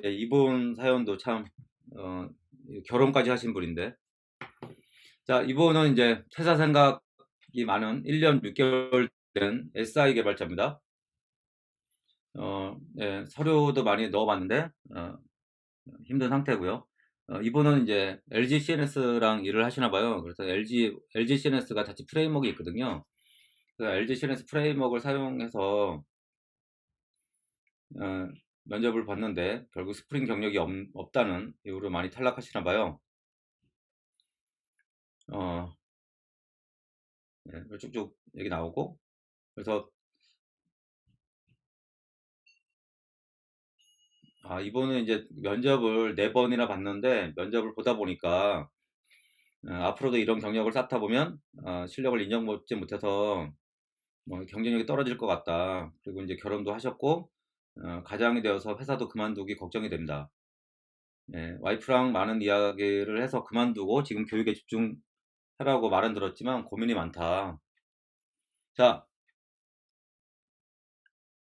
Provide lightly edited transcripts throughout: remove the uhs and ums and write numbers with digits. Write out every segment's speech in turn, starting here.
예, 이분 사연도 참, 어, 결혼까지 하신 분인데. 자, 이분은 이제 퇴사 생각이 많은 1년 6개월 된 SI 개발자입니다. 예, 서류도 많이 넣어봤는데, 힘든 상태고요. 이분은 이제 LG CNS랑 일을 하시나 봐요. 그래서 LG CNS가 자체 프레임워크가 있거든요. 그래서 LG CNS 프레임워크를 사용해서 어, 면접을 봤는데 결국 스프링 경력이 없다는 이유로 많이 탈락하시나 봐요. 어, 네, 쭉쭉 얘기 나오고 그래서 이번에 이제 면접을 4번이나 봤는데 면접을 보다 보니까 앞으로도 이런 경력을 쌓다 보면 실력을 인정받지 못해서 뭐 경쟁력이 떨어질 것 같다. 그리고 이제 결혼도 하셨고 가장이 되어서 회사도 그만두기 걱정이 됩니다. 예, 와이프랑 많은 이야기를 해서 그만두고 지금 교육에 집중하라고 말은 들었지만 고민이 많다. 자,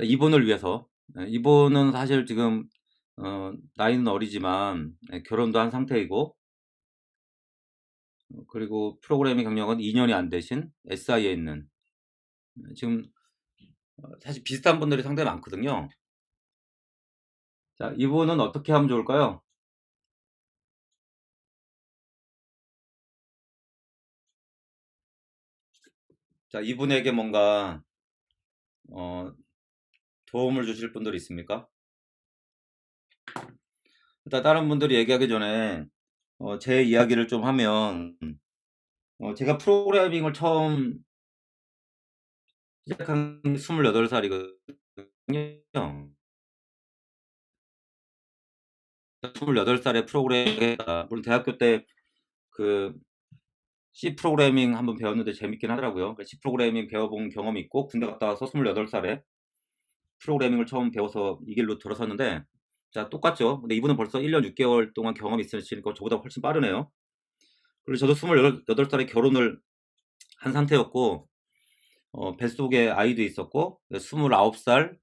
이분을 위해서 이분은 사실 지금 나이는 어리지만 결혼도 한 상태이고 그리고 프로그래밍 경력은 2년이 안 되신 SI에 있는 지금 사실 비슷한 분들이 상당히 많거든요. 자, 이분은 어떻게 하면 좋을까요? 자, 이분에게 뭔가 어, 도움을 주실 분들이 있습니까? 일단 다른 분들이 얘기하기 전에 제 이야기를 좀 하면 제가 프로그래밍을 처음 시작한 게 28살이거든요. 28살에 프로그래밍, 물론 대학교 때 그 C 프로그래밍 한번 배웠는데 재밌긴 하더라고요. C 프로그래밍 배워본 경험이 있고 군대 갔다 와서 28살에 프로그래밍을 처음 배워서 이 길로 들어섰는데 자, 똑같죠. 근데 이분은 벌써 1년 6개월 동안 경험이 있으시니까 저보다 훨씬 빠르네요. 그리고 저도 28살에 결혼을 한 상태였고 뱃속에 아이도 있었고 29살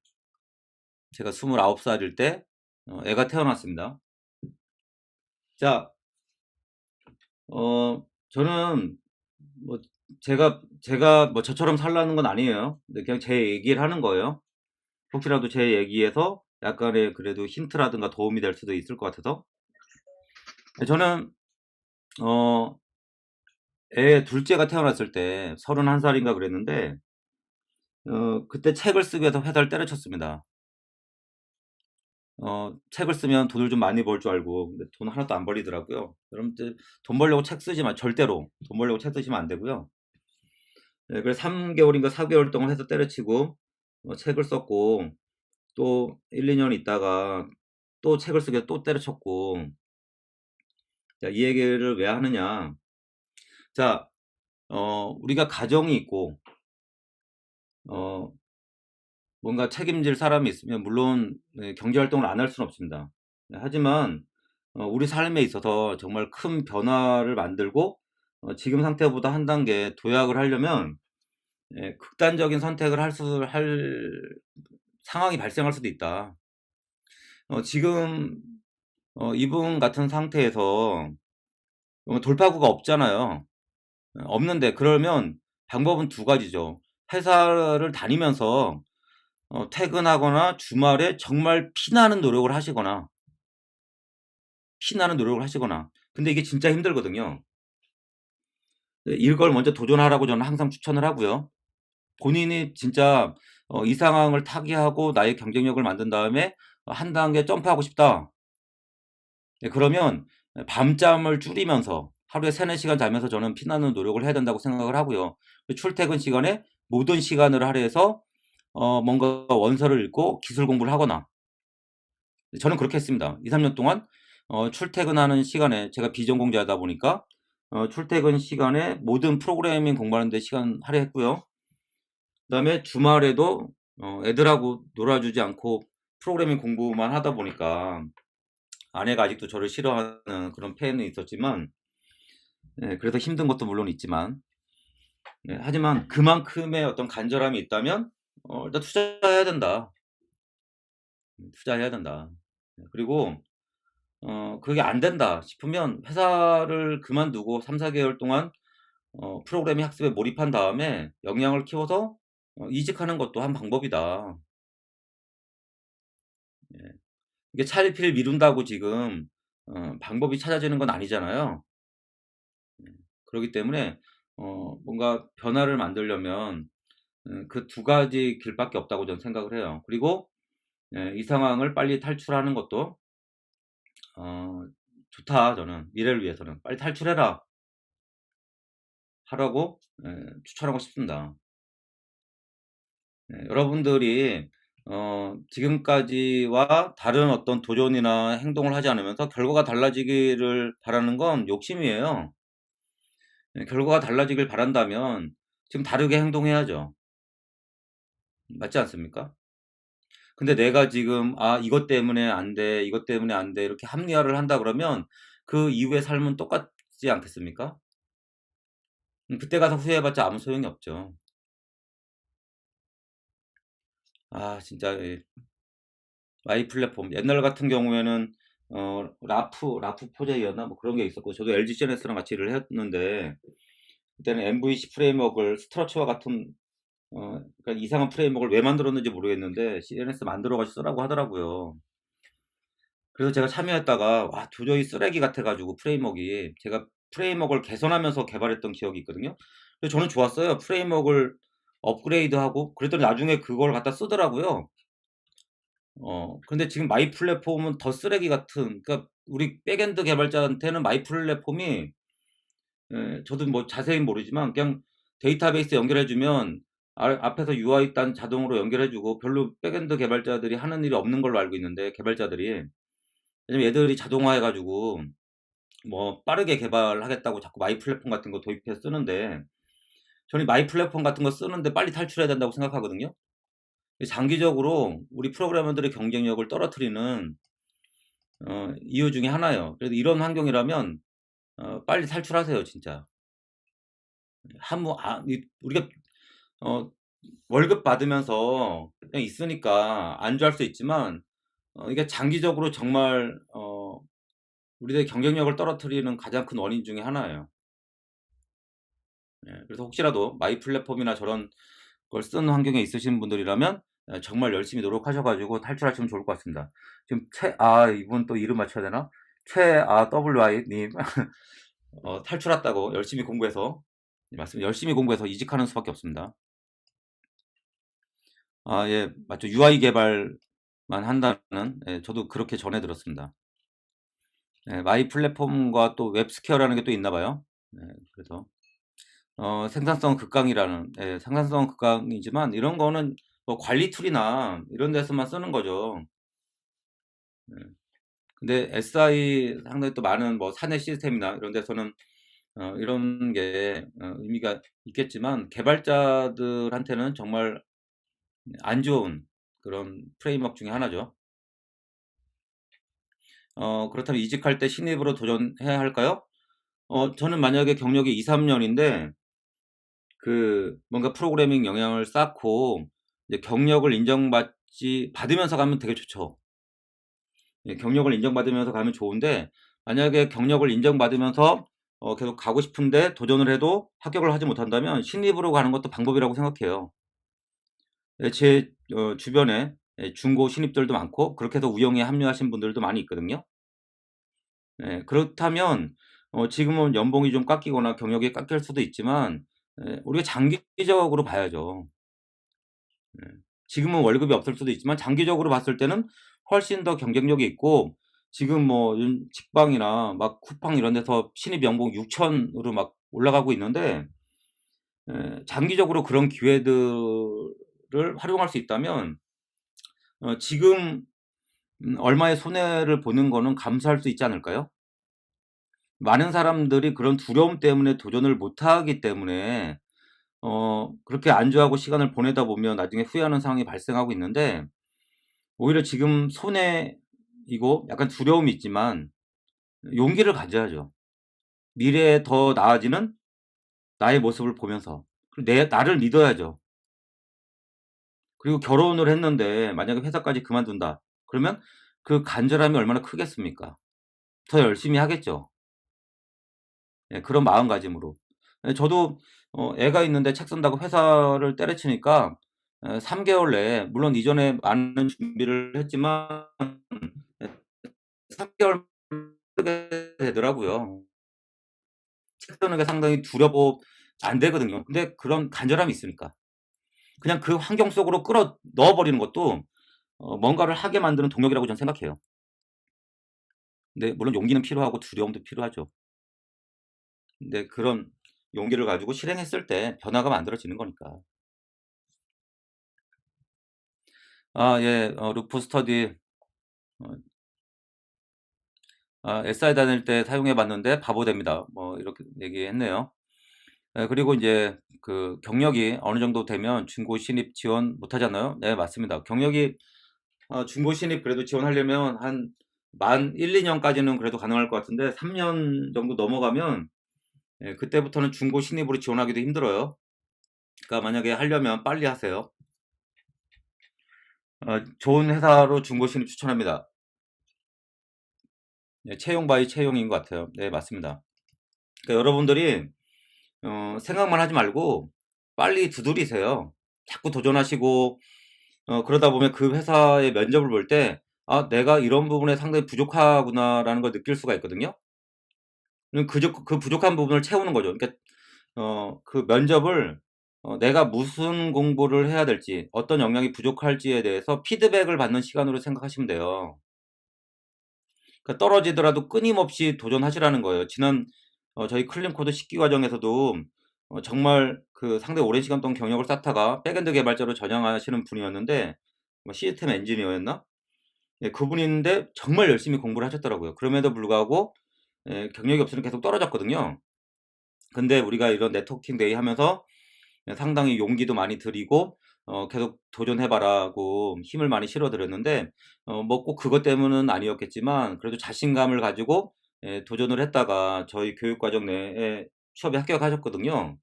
제가 29살일 때 애가 태어났습니다. 자, 저는 뭐 제가 뭐 저처럼 살라는 건 아니에요. 근데 그냥 제 얘기를 하는 거예요. 혹시라도 제 얘기에서 약간의 그래도 힌트라든가 도움이 될 수도 있을 것 같아서. 저는 어, 애 둘째가 태어났을 때 31살인가 그랬는데 그때 책을 쓰기 위해서 회사를 때려쳤습니다. 책을 쓰면 돈을 좀 많이 벌 줄 알고 근데 돈 하나도 안 벌리더라고요. 여러분들 돈 벌려고 책 쓰지 마. 절대로 돈 벌려고 책 쓰시면 안 되고요. 네, 그래서 3개월인가 4개월 동안 해서 때려치고 책을 썼고 또 1, 2년 있다가 또 책을 쓰게 또 때려쳤고 자, 이 얘기를 왜 하느냐. 자, 우리가 가정이 있고 어, 뭔가 책임질 사람이 있으면 물론 네, 경제 활동을 안 할 수는 없습니다. 네, 하지만 우리 삶에 있어서 정말 큰 변화를 만들고 지금 상태보다 한 단계 도약을 하려면 극단적인 선택을 할 상황이 발생할 수도 있다. 지금 이분 같은 상태에서 돌파구가 없잖아요. 없는데 그러면 방법은 두 가지죠. 회사를 다니면서 퇴근하거나 주말에 정말 피나는 노력을 하시거나 피나는 노력을 하시거나 근데 이게 진짜 힘들거든요. 이걸 먼저 도전하라고 저는 항상 추천을 하고요. 본인이 진짜 이 상황을 타개하고 나의 경쟁력을 만든 다음에 한 단계 점프하고 싶다. 네, 그러면 밤잠을 줄이면서 하루에 3-4시간 자면서 저는 피나는 노력을 해야 된다고 생각을 하고요. 출퇴근 시간에 모든 시간을 할애해서 뭔가 원서를 읽고 기술 공부를 하거나 저는 그렇게 했습니다. 2-3년 동안 출퇴근하는 시간에 제가 비전공자다 보니까 출퇴근 시간에 모든 프로그래밍 공부하는 데 시간 할애했고요. 그다음에 주말에도 애들하고 놀아주지 않고 프로그래밍 공부만 하다 보니까 아내가 아직도 저를 싫어하는 그런 팬은 있었지만 그래서 힘든 것도 물론 있지만 하지만 그만큼의 어떤 간절함이 있다면 일단 투자해야 된다. 투자해야 된다. 그리고 그게 안 된다 싶으면 회사를 그만두고 3-4 개월 동안 프로그래밍 학습에 몰입한 다음에 역량을 키워서 이직하는 것도 한 방법이다. 예. 이게 차일피일 미룬다고 지금 방법이 찾아지는 건 아니잖아요. 그렇기 때문에 뭔가 변화를 만들려면 그 두 가지 길밖에 없다고 저는 생각을 해요. 그리고 이 상황을 빨리 탈출하는 것도 어 좋다 저는. 미래를 위해서는. "빨리 탈출해라." 하라고 추천하고 싶습니다. 여러분들이 지금까지와 다른 어떤 도전이나 행동을 하지 않으면서 결과가 달라지기를 바라는 건 욕심이에요. 결과가 달라지길 바란다면 지금 다르게 행동해야죠. 맞지 않습니까? 근데 내가 지금 '아 이것 때문에 안 돼. 이것 때문에 안 돼.' 이렇게 합리화를 한다 그러면 그 이후의 삶은 똑같지 않겠습니까? 그때 가서 후회해봤자 아무 소용이 없죠. 아 진짜 마이 플랫폼 옛날 같은 경우에는 라프 포제이였나 뭐 그런 게 있었고 저도 LG GNS랑 같이 일을 했는데 그때는 MVC 프레임워크를 스트러처와 같은 그러니까 이상한 프레임워크를 왜 만들었는지 모르겠는데 CNS 만들어 가지고 쓰라고 하더라고요. 그래서 제가 참여했다가 와 도저히 쓰레기 같아 가지고 프레임워크가 제가 프레임워크를 개선하면서 개발했던 기억이 있거든요. 근데 저는 좋았어요. 프레임워크를 업그레이드하고 그랬더니 나중에 그걸 갖다 쓰더라고요. 근데 지금 마이 플랫폼은 더 쓰레기 같은 그러니까 우리 백엔드 개발자한테는 마이 플랫폼이 저도 뭐 자세히는 모르지만 그냥 데이터베이스 연결해 주면 앞에서 UI 딴 자동으로 연결해 주고 별로 백엔드 개발자들이 하는 일이 없는 걸로 알고 있는데 개발자들이. 왜냐면 얘들이 자동화해 가지고 뭐 빠르게 개발하겠다고 자꾸 마이 플랫폼 같은 거 도입해서 쓰는데 저는 마이 플랫폼 같은 거 쓰는데 빨리 탈출해야 된다고 생각하거든요. 장기적으로 우리 프로그래머들의 경쟁력을 떨어뜨리는 이유 중에 하나예요. 그래서 이런 환경이라면 빨리 탈출하세요 진짜. 우리가 어 월급 받으면서 그냥 있으니까 안주할 수 있지만 이게 장기적으로 정말 우리들의 경쟁력을 떨어뜨리는 가장 큰 원인 중에 하나예요. 그래서 혹시라도 마이 플랫폼이나 저런 걸 쓰는 환경에 있으신 분들이라면 정말 열심히 노력하셔 가지고 탈출하시면 좋을 것 같습니다. 지금 이분 또 이름 맞춰야 되나? WI 님 탈출했다고 열심히 공부해서 열심히 공부해서 이직하는 수밖에 없습니다. 예. 맞죠. UI 개발만 한다는 저도 그렇게 전해 들었습니다. 마이 플랫폼과 또 웹스퀘어라는 게 또 있나 봐요. 그래서 생산성 극강이라는 생산성 극강이지만 이런 거는 뭐 관리 툴이나 이런 데서만 쓰는 거죠. 예. 근데 SI 상당히 또 많은 뭐 사내 시스템이나 이런 데서는 이런 게 의미가 있겠지만 개발자들한테는 정말 안 좋은 그런 프레임워크 중에 하나죠. 그렇다면 이직할 때 신입으로 도전해야 할까요? 저는 만약에 경력이 2-3 년인데 뭔가 프로그래밍 역량을 쌓고 이제 경력을 인정받지 받으면서 가면 되게 좋죠. 경력을 인정받으면서 가면 좋은데 만약에 경력을 인정받으면서 계속 가고 싶은데 도전을 해도 합격을 하지 못한다면 신입으로 가는 것도 방법이라고 생각해요. 제 주변에 중고 신입들도 많고 그렇게 해서 우영에 합류하신 분들도 많이 있거든요. 그렇다면 지금은 연봉이 좀 깎이거나 경력이 깎일 수도 있지만 우리가 장기적으로 봐야죠. 예. 지금은 월급이 없을 수도 있지만 장기적으로 봤을 때는 훨씬 더 경쟁력이 있고 지금 뭐 직방이나 막 쿠팡 이런 데서 신입 연봉 6천 으로 막 올라가고 있는데 장기적으로 그런 기회들을 활용할 수 있다면 지금 얼마의 손해를 보는 거는 감수할 수 있지 않을까요? 많은 사람들이 그런 두려움 때문에 도전을 못 하기 때문에 그렇게 안주하고 시간을 보내다 보면 나중에 후회하는 상황이 발생하고 있는데 오히려 지금 손해이고 약간 두려움이 있지만 용기를 가져야죠. 미래에 더 나아지는 나의 모습을 보면서. 그리고 나를 믿어야죠. 그리고 결혼을 했는데 만약에 회사까지 그만둔다. 그러면 그 간절함이 얼마나 크겠습니까? 더 열심히 하겠죠. 예 그런 마음가짐으로. 예 저도 애가 있는데 책 쓴다고 회사를 때려치니까 3 개월 내에 물론 이전에 많은 준비를 했지만 예 3 개월 쓰게 되더라고요. 책 쓰는 게 상당히 두렵고 안 되거든요. 근데 그런 간절함이 있으니까. 그냥 그 환경 속으로 끌어 넣어 버리는 것도 뭔가를 하게 만드는 동력이라고 저는 생각해요. 근데 물론 용기는 필요하고 두려움도 필요하죠. 근데 그런 용기를 가지고 실행했을 때 변화가 만들어지는 거니까. 아 예. 루프 스터디 어 SI 다닐 때 사용해 봤는데 바보 됩니다. 뭐 이렇게 얘기했네요. 예 그리고 인제 그 경력이 어느 정도 되면 중고 신입 지원 못 하잖아요. 네 맞습니다. 경력이 중고 신입 그래도 지원하려면 한 만 1-2 년까지는 그래도 가능할 것 같은데 3년 정도 넘어가면 예 그때부터는 중고 신입으로 지원하기도 힘들어요. 그러니까 만약에 하려면 빨리 하세요. 좋은 회사로 중고 신입 추천합니다. 네 채용 바이 채용인 것 같아요. 네 맞습니다. 그러니까 여러분들이 생각만 하지 말고 빨리 두드리세요. 자꾸 도전하시고 그러다 보면 그 회사의 면접을 볼 때 '아 내가 이런 부분에 상당히 부족하구나.'라는 걸 느낄 수가 있거든요. 그 부족한 부분을 채우는 거죠. 그러니까 그 면접을 내가 무슨 공부를 해야 될지 어떤 역량이 부족할지에 대해서 피드백을 받는 시간으로 생각하시면 돼요. 그러니까 떨어지더라도 끊임없이 도전하시라는 거예요. 지난 저희 클린 코드 10기 과정에서도 정말 그 상당히 오랜 시간 동안 경력을 쌓다가 백엔드 개발자로 전향하시는 분이었는데 뭐 시스템 엔지니어였나? 예 그분인데 정말 열심히 공부를 하셨더라고요. 그럼에도 불구하고 예 경력이 없으니까 계속 떨어졌거든요. 근데 우리가 이런 네트워킹 데이 하면서 예 상당히 용기도 많이 드리고 "계속 도전해 봐라."고 힘을 많이 실어 드렸는데 뭐 꼭 그것 때문은 아니었겠지만 그래도 자신감을 가지고 예 도전을 했다가 저희 교육 과정 내에 취업에 합격하셨거든요.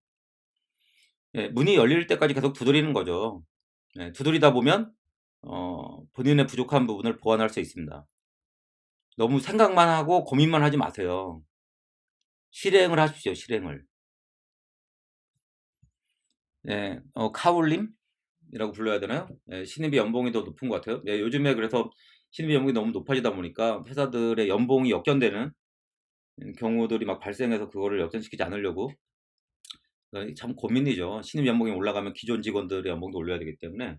예 문이 열릴 때까지 계속 두드리는 거죠. 예 두드리다 보면 본인의 부족한 부분을 보완할 수 있습니다. 너무 생각만 하고 고민만 하지 마세요. 실행을 하십시오, 실행을. 예. 카울림이라고 불러야 되나요? 예 신입이 연봉이 더 높은 것 같아요. 예 요즘에 그래서 신입 연봉이 너무 높아지다 보니까 회사들의 연봉이 역전되는 경우들이 막 발생해서 그거를 역전시키지 않으려고 참 고민이죠. 신입 연봉이 올라가면 기존 직원들의 연봉도 올려야 되기 때문에.